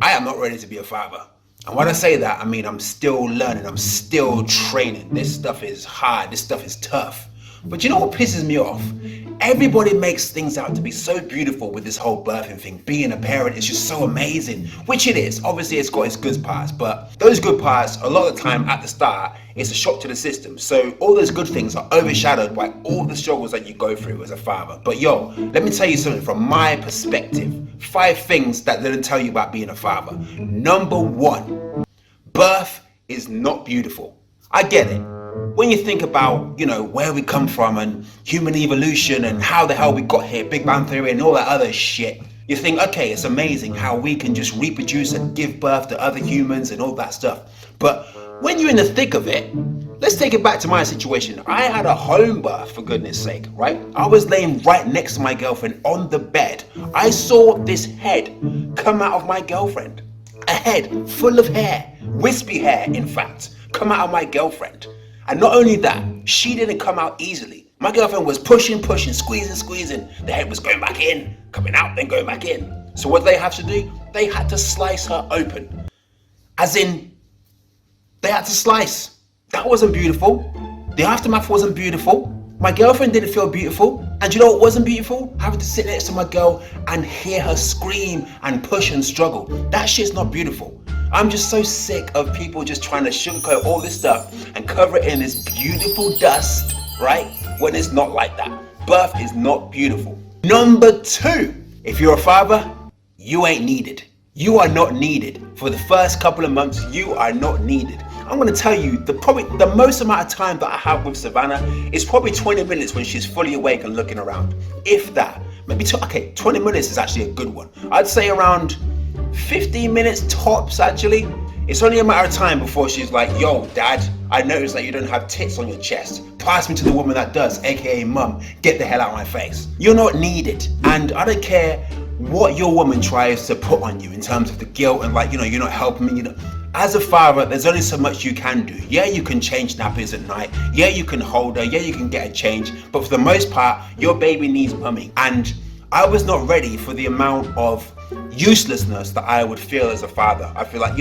I am not ready to be a father. And when I say that, I mean I'm still learning, I'm still training. This stuff is hard, this stuff is tough. But you know what pisses me off? Everybody makes things out to be so beautiful with this whole birthing thing. Being a parent is just so amazing, which it is. Obviously, it's got its good parts, but those good parts, a lot of the time at the start, it's a shock to the system. So all those good things are overshadowed by all the struggles that you go through as a father. But yo, let me tell you something from my perspective. 5 things that they didn't tell you about being a father. Number 1, birth is not beautiful. I get it. When you think about, where we come from and human evolution and how the hell we got here, Big Bang Theory and all that other shit, you think, okay, it's amazing how we can just reproduce and give birth to other humans and all that stuff. But when you're in the thick of it, let's take it back to my situation. I had a home birth, for goodness sake, right? I was laying right next to my girlfriend on the bed. I saw this head come out of my girlfriend. A head full of hair, wispy hair, in fact, come out of my girlfriend. And not only that, she didn't come out easily. My girlfriend was pushing, squeezing. The head was going back in, coming out, then going back in. So what did they have to do? They had to slice her open. As in, they had to slice. That wasn't beautiful. The aftermath wasn't beautiful. My girlfriend didn't feel beautiful. And you know what wasn't beautiful? Having to sit next to my girl and hear her scream and push and struggle. That shit's not beautiful. I'm just so sick of people just trying to sugarcoat all this stuff and cover it in this beautiful dust, right? When it's not like that. Birth is not beautiful. Number 2, if you're a father, you ain't needed. You are not needed. For the first couple of months, you are not needed. I'm going to tell you, the most amount of time that I have with Savannah is probably 20 minutes when she's fully awake and looking around. If that. Maybe 20 minutes is actually a good one. I'd say around 15 minutes tops, actually. It's only a matter of time before she's like, yo, dad, I noticed that you don't have tits on your chest. Pass me to the woman that does, aka mum. Get the hell out of my face. You're not needed. And I don't care what your woman tries to put on you in terms of the guilt and you're not helping me, As a father, there's only so much you can do. Yeah, you can change nappies at night. Yeah, you can hold her. Yeah, you can get a change. But for the most part, your baby needs mummy. And I was not ready for the amount of uselessness that I would feel as a father. I feel like,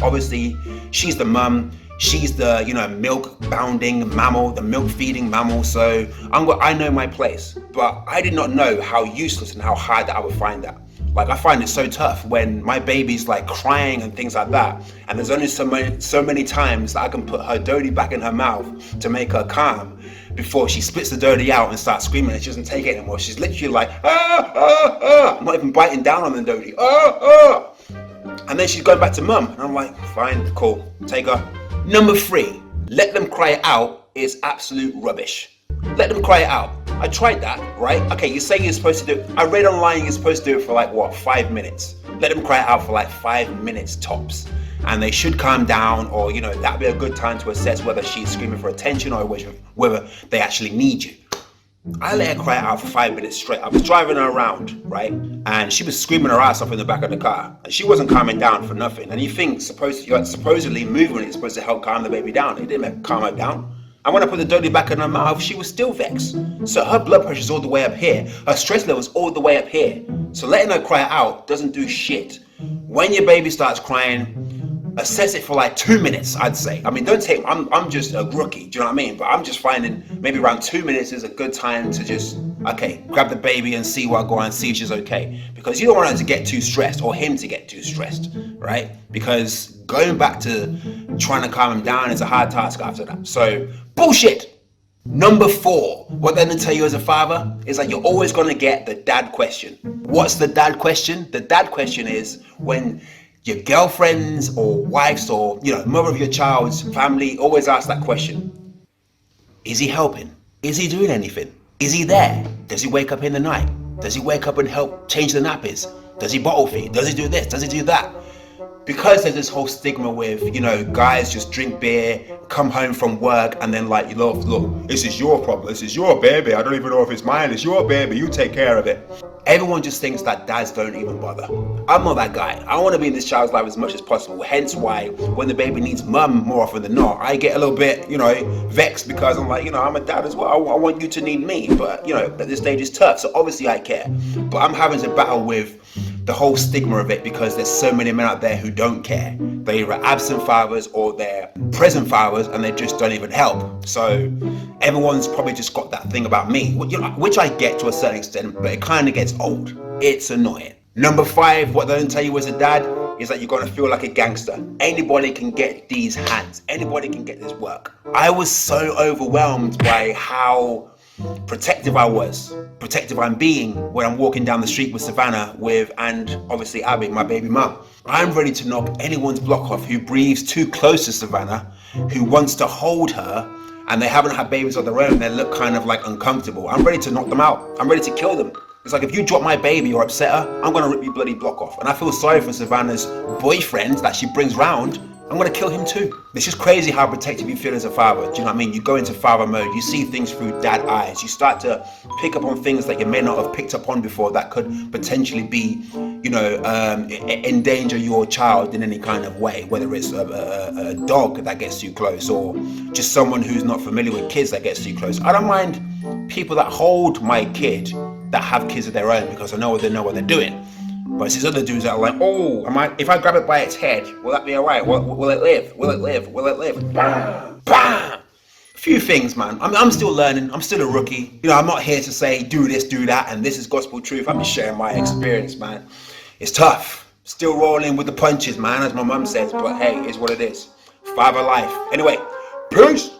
obviously she's the mum. She's the, milk bounding mammal, the milk feeding mammal. So I know my place. But I did not know how useless and how hard that I would find that. Like, I find it so tough when my baby's like crying and things like that, and there's only so many times that I can put her dodie back in her mouth to make her calm before she spits the dodie out and starts screaming and she doesn't take it anymore. She's literally like, I'm not even biting down on the dodie, and then she's going back to mum, and I'm like, fine, cool, take her. Number 3, let them cry it out is absolute rubbish. Let them cry it out. I tried that, right? Okay, you say you're supposed to do it. I read online you're supposed to do it for 5 minutes. Let them cry it out for 5 minutes tops. And they should calm down, or, that'd be a good time to assess whether she's screaming for attention or whether they actually need you. I let her cry it out for 5 minutes straight. I was driving her around, right? And she was screaming her ass off in the back of the car. And she wasn't calming down for nothing. And you think supposedly movement is supposed to help calm the baby down. It didn't calm her down. And when I put the dodie back in her mouth, she was still vexed. So her blood pressure's all the way up here. Her stress level's all the way up here. So letting her cry out doesn't do shit. When your baby starts crying, assess it for 2 minutes, I'd say. I mean, I'm just a rookie, do you know what I mean? But I'm just finding maybe around 2 minutes is a good time to just, grab the baby and see what go on and see if she's okay. Because you don't want her to get too stressed or him to get too stressed, right? Because going back to trying to calm him down is a hard task after that. So, bullshit! Number 4, what they're going to tell you as a father is that you're always going to get the dad question. What's the dad question? The dad question is when your girlfriends or wives or, mother of your child's family always ask that question. Is he helping? Is he doing anything? Is he there? Does he wake up in the night? Does he wake up and help change the nappies? Does he bottle feed? Does he do this? Does he do that? Because there's this whole stigma with, guys just drink beer, come home from work, and then look, this is your problem, this is your baby, I don't even know if it's mine, it's your baby, you take care of it. Everyone just thinks that dads don't even bother. I'm not that guy. I want to be in this child's life as much as possible, hence why when the baby needs mum more often than not, I get a little bit, vexed because I'm like, I'm a dad as well, I want you to need me, but, at this stage it's tough, so obviously I care. But I'm having to battle with the whole stigma of it, because there's so many men out there who don't care. They're either absent fathers or they're present fathers, and they just don't even help. So everyone's probably just got that thing about me, which I get to a certain extent, but it kind of gets old. It's annoying. Number 5, what they don't tell you as a dad is that you're going to feel like a gangster. Anybody can get these hands. Anybody can get this work. I was so overwhelmed by how protective I'm being when I'm walking down the street with Savannah and obviously Abby, my baby mum. I'm ready to knock anyone's block off who breathes too close to Savannah, who wants to hold her, and they haven't had babies of their own. They look kind of like uncomfortable. I'm ready to knock them out. I'm ready to kill them. It's like, if you drop my baby or upset her, I'm gonna rip your bloody block off. And I feel sorry for Savannah's boyfriend that she brings round. I'm gonna kill him too. It's just crazy how protective you feel as a father. Do you know what I mean? You go into father mode, you see things through dad eyes. You start to pick up on things that you may not have picked up on before that could potentially be, endanger your child in any kind of way, whether it's a dog that gets too close or just someone who's not familiar with kids that gets too close. I don't mind people that hold my kid that have kids of their own, because I know they know what they're doing. But it's these other dudes that are like, oh, if I grab it by its head, will that be alright? Will it live? Will it live? Will it live? Bam! Bam! A few things, man. I'm still learning. I'm still a rookie. I'm not here to say do this, do that, and this is gospel truth. I'm just sharing my experience, man. It's tough. Still rolling with the punches, man, as my mum says. But hey, it's what it is. Father life. Anyway, peace!